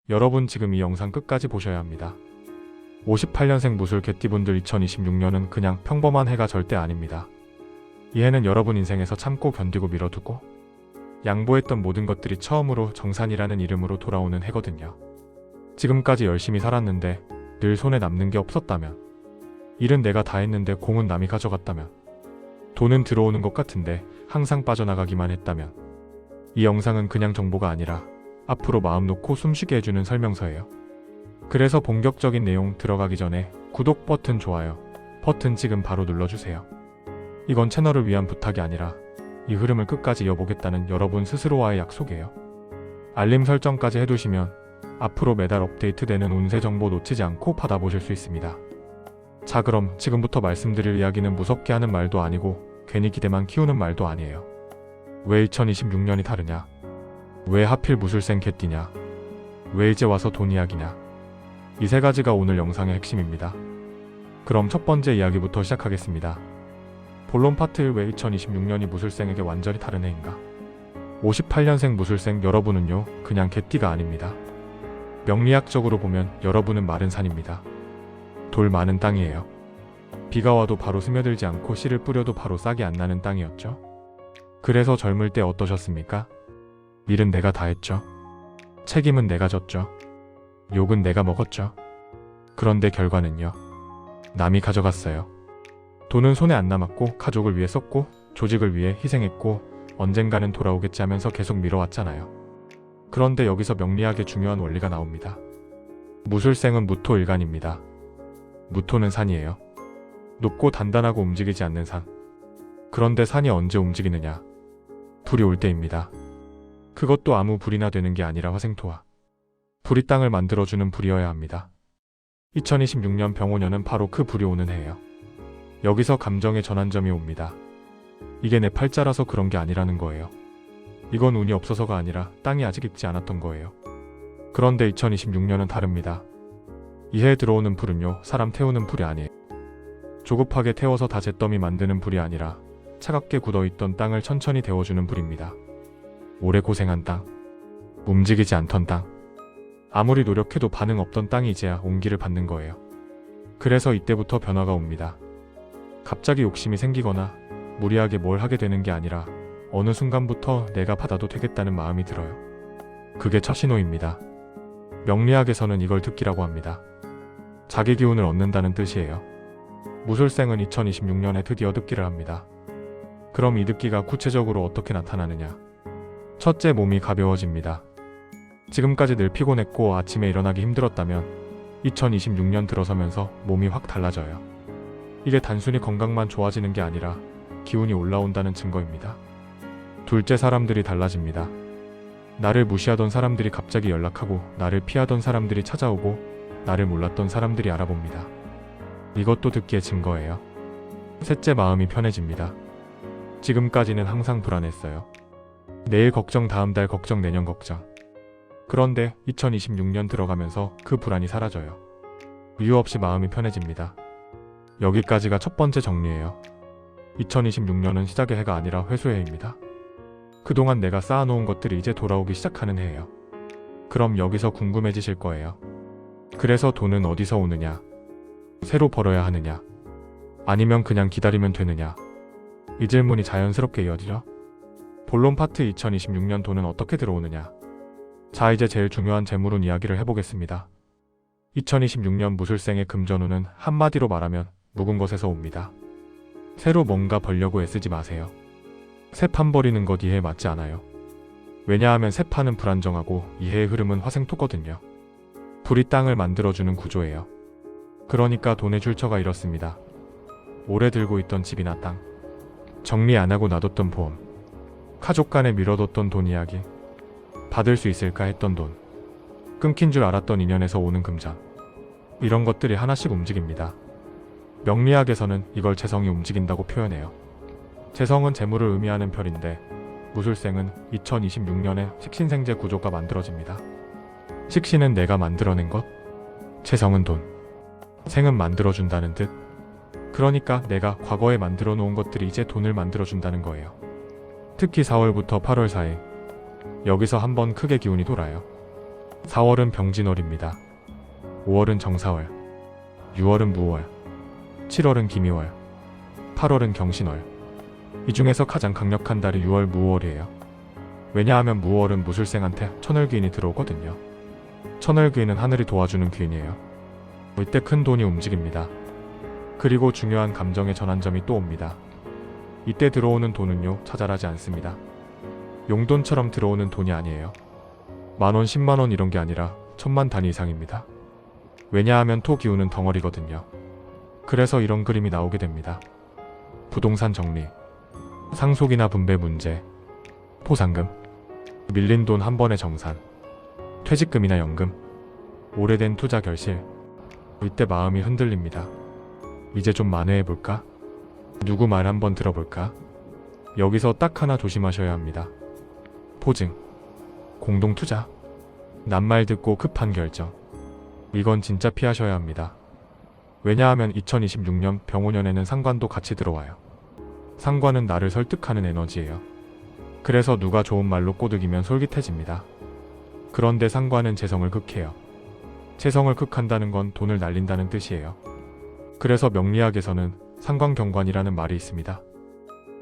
여러분 지금 이 영상 끝까지 보셔야 합니다. 58년생 무술 개띠분들 2026년은 그냥 평범한 해가 절대 아닙니다. 이 해는 여러분 인생에서 참고 견디고 밀어두고 양보했던 모든 것들이 처음으로 정산이라는 이름으로 돌아오는 해거든요. 지금까지 열심히 살았는데 늘 손에 남는 게 없었다면, 일은 내가 다 했는데 공은 남이 가져갔다면, 돈은 들어오는 것 같은데 항상 빠져나가기만 했다면, 이 영상은 그냥 정보가 아니라 앞으로 마음 놓고 숨쉬게 해주는 설명서예요. 그래서 본격적인 내용 들어가기 전에 구독 버튼, 좋아요 버튼 지금 바로 눌러주세요. 이건 채널을 위한 부탁이 아니라 이 흐름을 끝까지 이어보겠다는 여러분 스스로와의 약속이에요. 알림 설정까지 해두시면 앞으로 매달 업데이트되는 운세 정보 놓치지 않고 받아보실 수 있습니다. 자, 그럼 지금부터 말씀드릴 이야기는 무섭게 하는 말도 아니고 괜히 기대만 키우는 말도 아니에요. 왜 2026년이 다르냐? 왜 하필 무술생 개띠냐? 왜 이제 와서 돈 이야기냐? 이 세 가지가 오늘 영상의 핵심입니다. 그럼 첫 번째 이야기부터 시작하겠습니다. 본론 파트 1. 왜 2026년이 무술생에게 완전히 다른 해인가? 58년생 무술생 여러분은요, 그냥 개띠가 아닙니다. 명리학적으로 보면 여러분은 마른 산입니다. 돌 많은 땅이에요. 비가 와도 바로 스며들지 않고 씨를 뿌려도 바로 싹이 안 나는 땅이었죠. 그래서 젊을 때 어떠셨습니까? 일은 내가 다 했죠. 책임은 내가 졌죠. 욕은 내가 먹었죠. 그런데 결과는요, 남이 가져갔어요. 돈은 손에 안 남았고 가족을 위해 썼고 조직을 위해 희생했고 언젠가는 돌아오겠지 하면서 계속 미뤄왔잖아요. 그런데 여기서 명리학의 중요한 원리가 나옵니다. 무술생은 무토일간입니다. 무토는 산이에요. 높고 단단하고 움직이지 않는 산. 그런데 산이 언제 움직이느냐? 불이 올 때입니다. 그것도 아무 불이나 되는 게 아니라 화생토와 불이 땅을 만들어주는 불이어야 합니다. 2026년 병오년은 바로 그 불이 오는 해예요. 여기서 감정의 전환점이 옵니다. 이게 내 팔자라서 그런 게 아니라는 거예요. 이건 운이 없어서가 아니라 땅이 아직 익지 않았던 거예요. 그런데 2026년은 다릅니다. 이 해에 들어오는 불은요, 사람 태우는 불이 아니에요. 조급하게 태워서 다 잿더미 만드는 불이 아니라 차갑게 굳어있던 땅을 천천히 데워주는 불입니다. 오래 고생한 땅, 움직이지 않던 땅, 아무리 노력해도 반응 없던 땅이 이제야 온기를 받는 거예요. 그래서 이때부터 변화가 옵니다. 갑자기 욕심이 생기거나 무리하게 뭘 하게 되는 게 아니라 어느 순간부터 내가 받아도 되겠다는 마음이 들어요. 그게 첫 신호입니다. 명리학에서는 이걸 득기라고 합니다. 자기 기운을 얻는다는 뜻이에요. 무술생은 2026년에 드디어 득기를 합니다. 그럼 이 득기가 구체적으로 어떻게 나타나느냐? 첫째, 몸이 가벼워집니다. 지금까지 늘 피곤했고 아침에 일어나기 힘들었다면 2026년 들어서면서 몸이 확 달라져요. 이게 단순히 건강만 좋아지는 게 아니라 기운이 올라온다는 증거입니다. 둘째, 사람들이 달라집니다. 나를 무시하던 사람들이 갑자기 연락하고 나를 피하던 사람들이 찾아오고 나를 몰랐던 사람들이 알아봅니다. 이것도 득기의 증거예요. 셋째, 마음이 편해집니다. 지금까지는 항상 불안했어요. 내일 걱정, 다음 달 걱정, 내년 걱정. 그런데 2026년 들어가면서 그 불안이 사라져요. 이유 없이 마음이 편해집니다. 여기까지가 첫 번째 정리예요. 2026년은 시작의 해가 아니라 회수의 해입니다. 그동안 내가 쌓아놓은 것들이 이제 돌아오기 시작하는 해예요. 그럼 여기서 궁금해지실 거예요. 그래서 돈은 어디서 오느냐? 새로 벌어야 하느냐? 아니면 그냥 기다리면 되느냐? 이 질문이 자연스럽게 이어지죠. 본론 파트 2026년 돈은 어떻게 들어오느냐? 자, 이제 제일 중요한 재물운 이야기를 해보겠습니다. 2026년 무술생의 금전운은 한마디로 말하면 묵은 것에서 옵니다. 새로 뭔가 벌려고 애쓰지 마세요. 새 판 버리는 것 이 해에 맞지 않아요. 왜냐하면 새 판은 불안정하고 이 해의 흐름은 화생토거든요. 불이 땅을 만들어주는 구조예요. 그러니까 돈의 출처가 이렇습니다. 오래 들고 있던 집이나 땅, 정리 안 하고 놔뒀던 보험, 가족 간에 미뤄뒀던 돈 이야기, 받을 수 있을까 했던 돈, 끊긴 줄 알았던 인연에서 오는 금전, 이런 것들이 하나씩 움직입니다. 명리학에서는 이걸 재성이 움직인다고 표현해요. 재성은 재물을 의미하는 별인데 무술생은 2026년에 식신생재 구조가 만들어집니다. 식신은 내가 만들어낸 것, 재성은 돈, 생은 만들어준다는 뜻. 그러니까 내가 과거에 만들어 놓은 것들이 이제 돈을 만들어준다는 거예요. 특히 4월부터 8월 사이, 여기서 한번 크게 기운이 돌아요. 4월은 병진월입니다. 5월은 정사월, 6월은 무월, 7월은 기미월, 8월은 경신월. 이 중에서 가장 강력한 달이 6월 무월이에요. 왜냐하면 무월은 무술생한테 천을귀인이 들어오거든요. 천을귀인은 하늘이 도와주는 귀인이에요. 이때 큰 돈이 움직입니다. 그리고 중요한 감정의 전환점이 또 옵니다. 이때 들어오는 돈은요, 자잘하지 않습니다. 용돈처럼 들어오는 돈이 아니에요. 만원, 10만원 이런 게 아니라 천만 단위 이상입니다. 왜냐하면 토 기운은 덩어리거든요. 그래서 이런 그림이 나오게 됩니다. 부동산 정리, 상속이나 분배 문제, 포상금, 밀린 돈 한 번의 정산, 퇴직금이나 연금, 오래된 투자 결실. 이때 마음이 흔들립니다. 이제 좀 만회해볼까? 누구 말 한번 들어볼까? 여기서 딱 하나 조심하셔야 합니다. 포증, 공동투자, 낱말 듣고 급한 결정. 이건 진짜 피하셔야 합니다. 왜냐하면 2026년 병오년에는 상관도 같이 들어와요. 상관은 나를 설득하는 에너지예요. 그래서 누가 좋은 말로 꼬드기면 솔깃해집니다. 그런데 상관은 재성을 극해요. 재성을 극한다는 건 돈을 날린다는 뜻이에요. 그래서 명리학에서는 상관경관이라는 말이 있습니다.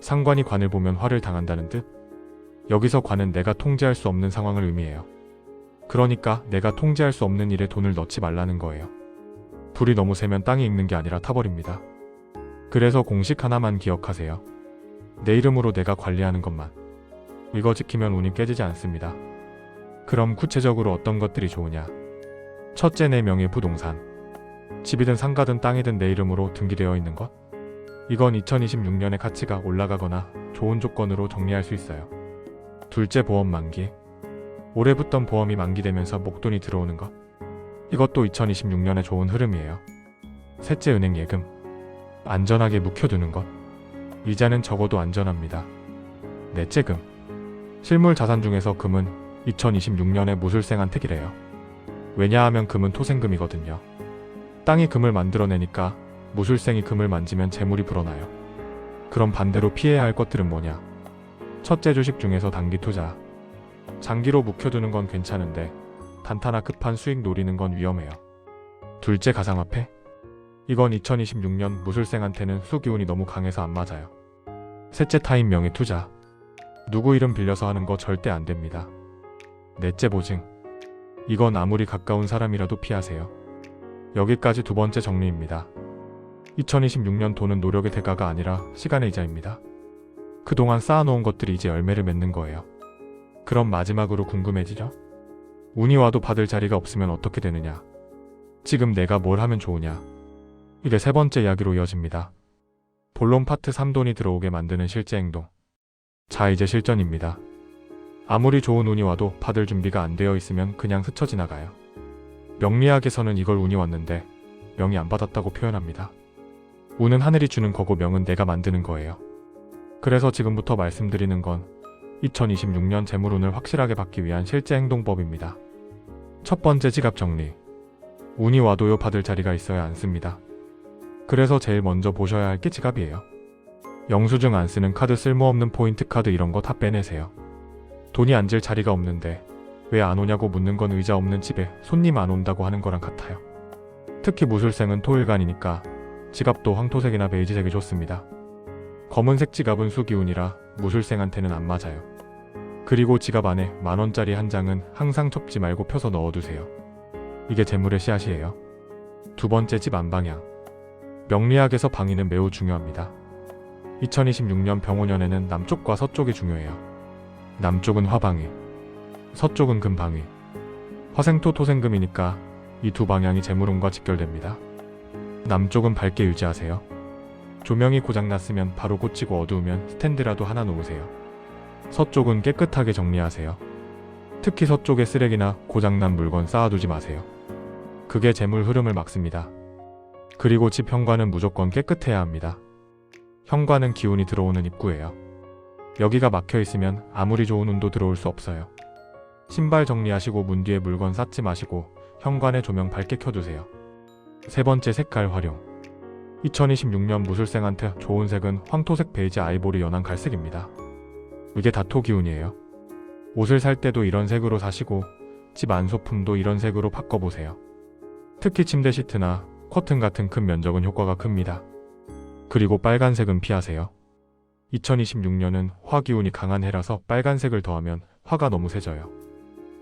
상관이 관을 보면 화를 당한다는 뜻. 여기서 관은 내가 통제할 수 없는 상황을 의미해요. 그러니까 내가 통제할 수 없는 일에 돈을 넣지 말라는 거예요. 불이 너무 세면 땅이 익는 게 아니라 타버립니다. 그래서 공식 하나만 기억하세요. 내 이름으로 내가 관리하는 것만. 이거 지키면 운이 깨지지 않습니다. 그럼 구체적으로 어떤 것들이 좋으냐? 첫째, 내 명의 부동산. 집이든 상가든 땅이든 내 이름으로 등기되어 있는 것. 이건 2026년에 가치가 올라가거나 좋은 조건으로 정리할 수 있어요. 둘째, 보험 만기. 올해 붙던 보험이 만기되면서 목돈이 들어오는 것. 이것도 2026년에 좋은 흐름이에요. 셋째, 은행 예금. 안전하게 묵혀두는 것. 이자는 적어도 안전합니다. 넷째, 금. 실물 자산 중에서 금은 2026년에 무술생한테 기래요. 왜냐하면 금은 토생금이거든요. 땅이 금을 만들어내니까 무술생이 금을 만지면 재물이 불어나요. 그럼 반대로 피해야 할 것들은 뭐냐? 첫째, 주식 중에서 단기 투자. 장기로 묵혀두는 건 괜찮은데 단타나 급한 수익 노리는 건 위험해요. 둘째, 가상화폐. 이건 2026년 무술생한테는 수기운이 너무 강해서 안 맞아요. 셋째, 타인 명의 투자. 누구 이름 빌려서 하는 거 절대 안 됩니다. 넷째, 보증. 이건 아무리 가까운 사람이라도 피하세요. 여기까지 두 번째 정리입니다. 2026년 돈은 노력의 대가가 아니라 시간의 이자입니다. 그동안 쌓아놓은 것들이 이제 열매를 맺는 거예요. 그럼 마지막으로 궁금해지죠? 운이 와도 받을 자리가 없으면 어떻게 되느냐? 지금 내가 뭘 하면 좋으냐? 이게 세 번째 이야기로 이어집니다. 본론 파트 3, 돈이 들어오게 만드는 실제 행동. 자, 이제 실전입니다. 아무리 좋은 운이 와도 받을 준비가 안 되어 있으면 그냥 스쳐 지나가요. 명리학에서는 이걸 운이 왔는데 명이 안 받았다고 표현합니다. 운은 하늘이 주는 거고 명은 내가 만드는 거예요. 그래서 지금부터 말씀드리는 건 2026년 재물운을 확실하게 받기 위한 실제 행동법입니다. 첫 번째, 지갑 정리. 운이 와도요, 받을 자리가 있어야 안 씁니다. 그래서 제일 먼저 보셔야 할 게 지갑이에요. 영수증 안 쓰는 카드, 쓸모없는 포인트 카드 이런 거 다 빼내세요. 돈이 앉을 자리가 없는데 왜 안 오냐고 묻는 건 의자 없는 집에 손님 안 온다고 하는 거랑 같아요. 특히 무술생은 토일간이니까 지갑도 황토색이나 베이지색이 좋습니다. 검은색 지갑은 수기운이라 무술생한테는 안 맞아요. 그리고 지갑 안에 만원짜리 한 장은 항상 접지 말고 펴서 넣어두세요. 이게 재물의 씨앗이에요. 두 번째, 집 안방향. 명리학에서 방위는 매우 중요합니다. 2026년 병오년에는 남쪽과 서쪽이 중요해요. 남쪽은 화방위, 서쪽은 금방위. 화생토 토생금이니까 이 두 방향이 재물운과 직결됩니다. 남쪽은 밝게 유지하세요. 조명이 고장났으면 바로 고치고 어두우면 스탠드라도 하나 놓으세요. 서쪽은 깨끗하게 정리하세요. 특히 서쪽에 쓰레기나 고장난 물건 쌓아두지 마세요. 그게 재물 흐름을 막습니다. 그리고 집 현관은 무조건 깨끗해야 합니다. 현관은 기운이 들어오는 입구예요. 여기가 막혀 있으면 아무리 좋은 운도 들어올 수 없어요. 신발 정리하시고 문 뒤에 물건 쌓지 마시고 현관에 조명 밝게 켜두세요. 세 번째, 색깔 활용. 2026년 무술생한테 좋은 색은 황토색, 베이지, 아이보리, 연한 갈색입니다. 이게 다 토 기운이에요. 옷을 살 때도 이런 색으로 사시고 집 안소품도 이런 색으로 바꿔보세요. 특히 침대 시트나 커튼 같은 큰 면적은 효과가 큽니다. 그리고 빨간색은 피하세요. 2026년은 화기운이 강한 해라서 빨간색을 더하면 화가 너무 세져요.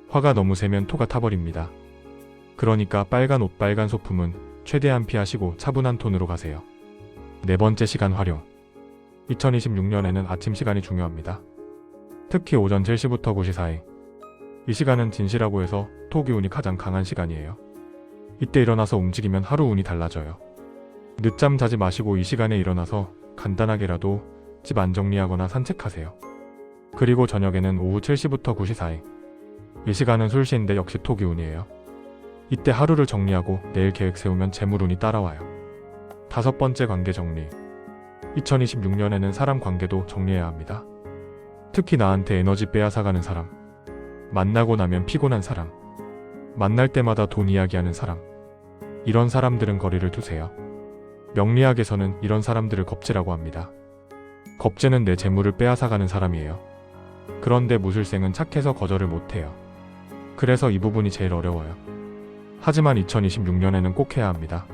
화가 너무 세면 토가 타버립니다. 그러니까 빨간 옷, 빨간 소품은 최대한 피하시고 차분한 톤으로 가세요. 네 번째, 시간 활용. 2026년에는 아침 시간이 중요합니다. 특히 오전 7시부터 9시 사이. 이 시간은 진시라고 해서 토 기운이 가장 강한 시간이에요. 이때 일어나서 움직이면 하루 운이 달라져요. 늦잠 자지 마시고 이 시간에 일어나서 간단하게라도 집 안 정리하거나 산책하세요. 그리고 저녁에는 오후 7시부터 9시 사이. 이 시간은 술시인데 역시 토 기운이에요. 이때 하루를 정리하고 내일 계획 세우면 재물운이 따라와요. 다섯 번째, 관계 정리. 2026년에는 사람 관계도 정리해야 합니다. 특히 나한테 에너지 빼앗아가는 사람, 만나고 나면 피곤한 사람, 만날 때마다 돈 이야기하는 사람, 이런 사람들은 거리를 두세요. 명리학에서는 이런 사람들을 겁재라고 합니다. 겁재는 내 재물을 빼앗아가는 사람이에요. 그런데 무술생은 착해서 거절을 못해요. 그래서 이 부분이 제일 어려워요. 하지만 2026년에는 꼭 해야 합니다.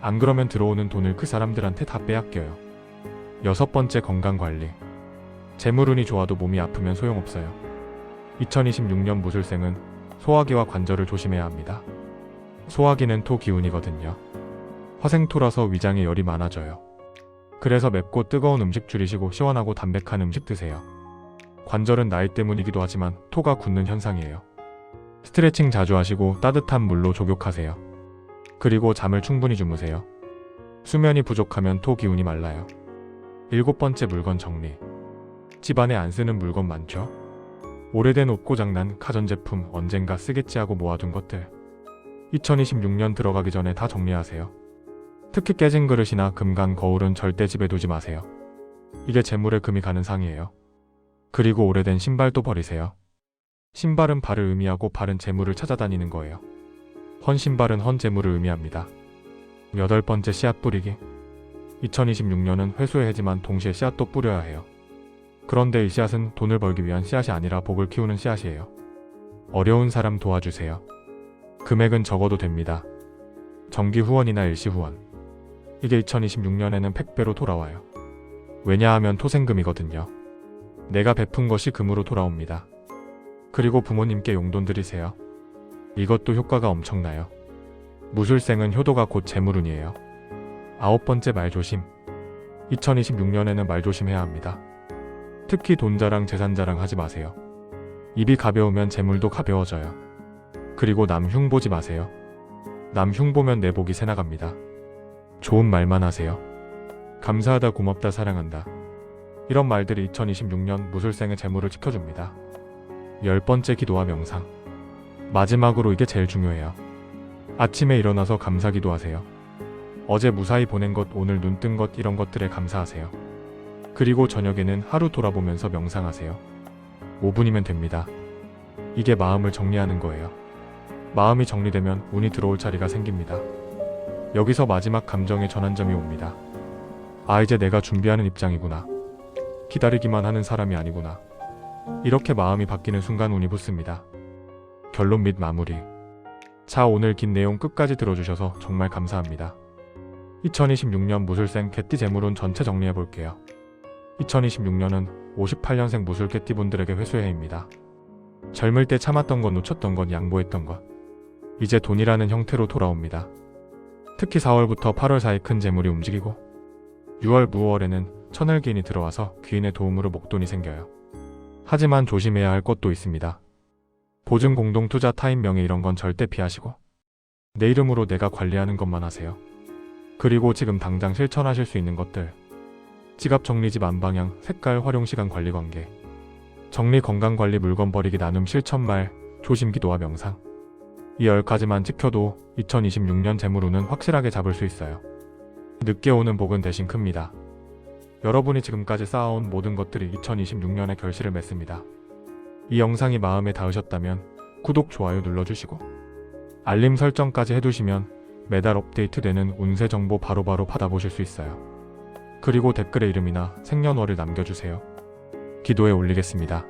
안 그러면 들어오는 돈을 그 사람들한테 다 빼앗겨요. 여섯 번째, 건강관리. 재물운이 좋아도 몸이 아프면 소용없어요. 2026년 무술생은 소화기와 관절을 조심해야 합니다. 소화기는 토 기운이거든요. 화생토라서 위장에 열이 많아져요. 그래서 맵고 뜨거운 음식 줄이시고 시원하고 담백한 음식 드세요. 관절은 나이 때문이기도 하지만 토가 굳는 현상이에요. 스트레칭 자주 하시고 따뜻한 물로 족욕하세요. 그리고 잠을 충분히 주무세요. 수면이 부족하면 토 기운이 말라요. 일곱 번째, 물건 정리. 집안에 안 쓰는 물건 많죠? 오래된 옷, 고장난 가전제품, 언젠가 쓰겠지 하고 모아둔 것들. 2026년 들어가기 전에 다 정리하세요. 특히 깨진 그릇이나 금강 거울은 절대 집에 두지 마세요. 이게 재물에 금이 가는 상이에요. 그리고 오래된 신발도 버리세요. 신발은 발을 의미하고 발은 재물을 찾아다니는 거예요. 헌 신발은 헌 재물을 의미합니다. 여덟 번째, 씨앗 뿌리기. 2026년은 회수의 해지만 동시에 씨앗도 뿌려야 해요. 그런데 이 씨앗은 돈을 벌기 위한 씨앗이 아니라 복을 키우는 씨앗이에요. 어려운 사람 도와주세요. 금액은 적어도 됩니다. 정기 후원이나 일시 후원. 이게 2026년에는 100배로 돌아와요. 왜냐하면 토생금이거든요. 내가 베푼 것이 금으로 돌아옵니다. 그리고 부모님께 용돈 드리세요. 이것도 효과가 엄청나요. 무술생은 효도가 곧 재물운이에요. 아홉 번째, 말 조심. 2026년에는 말 조심해야 합니다. 특히 돈 자랑, 재산 자랑 하지 마세요. 입이 가벼우면 재물도 가벼워져요. 그리고 남 흉 보지 마세요. 남 흉 보면 내 복이 새나갑니다. 좋은 말만 하세요. 감사하다, 고맙다, 사랑한다. 이런 말들이 2026년 무술생의 재물을 지켜줍니다. 열 번째, 기도와 명상. 마지막으로 이게 제일 중요해요. 아침에 일어나서 감사 기도하세요. 어제 무사히 보낸 것, 오늘 눈 뜬 것, 이런 것들에 감사하세요. 그리고 저녁에는 하루 돌아보면서 명상하세요. 5분이면 됩니다. 이게 마음을 정리하는 거예요. 마음이 정리되면 운이 들어올 자리가 생깁니다. 여기서 마지막 감정의 전환점이 옵니다. 아, 이제 내가 준비하는 입장이구나. 기다리기만 하는 사람이 아니구나. 이렇게 마음이 바뀌는 순간 운이 붙습니다. 결론 및 마무리. 자, 오늘 긴 내용 끝까지 들어주셔서 정말 감사합니다. 2026년 무술생 개띠 재물운 전체 정리해볼게요. 2026년은 58년생 무술 개띠분들에게 회수의 해입니다. 젊을 때 참았던 것, 놓쳤던 것, 양보했던 것, 이제 돈이라는 형태로 돌아옵니다. 특히 4월부터 8월 사이 큰 재물이 움직이고 6월, 9월에는 천을기인이 들어와서 귀인의 도움으로 목돈이 생겨요. 하지만 조심해야 할 것도 있습니다. 보증, 공동, 투자, 타인, 명예 이런 건 절대 피하시고 내 이름으로 내가 관리하는 것만 하세요. 그리고 지금 당장 실천하실 수 있는 것들, 지갑 정리, 집 안방향, 색깔, 활용, 시간 관리, 관계 정리, 건강 관리, 물건 버리기, 나눔, 실천, 말, 조심, 기도와 명상. 이 10가지만 지켜도 2026년 재물운은 확실하게 잡을 수 있어요. 늦게 오는 복은 대신 큽니다. 여러분이 지금까지 쌓아온 모든 것들이 2026년에 결실을 맺습니다. 이 영상이 마음에 닿으셨다면 구독, 좋아요 눌러주시고 알림 설정까지 해두시면 매달 업데이트되는 운세 정보 바로바로 받아보실 수 있어요. 그리고 댓글에 이름이나 생년월일 남겨주세요. 기도에 올리겠습니다.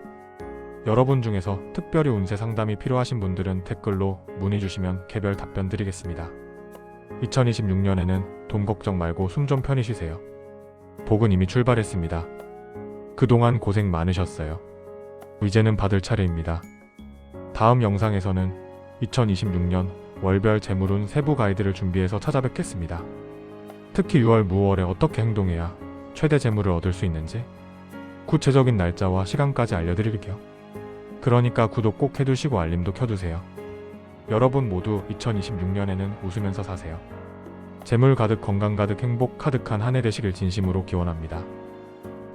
여러분 중에서 특별히 운세 상담이 필요하신 분들은 댓글로 문의 주시면 개별 답변 드리겠습니다. 2026년에는 돈 걱정 말고 숨 좀 편히 쉬세요. 복은 이미 출발했습니다. 그동안 고생 많으셨어요. 이제는 받을 차례입니다. 다음 영상에서는 2026년 월별 재물운 세부 가이드를 준비해서 찾아뵙겠습니다. 특히 6월 무월에 어떻게 행동해야 최대 재물을 얻을 수 있는지 구체적인 날짜와 시간까지 알려드릴게요. 그러니까 구독 꼭 해두시고 알림도 켜두세요. 여러분 모두 2026년에는 웃으면서 사세요. 재물 가득 건강 가득 행복 가득한 한 해 되시길 진심으로 기원합니다.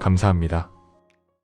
감사합니다.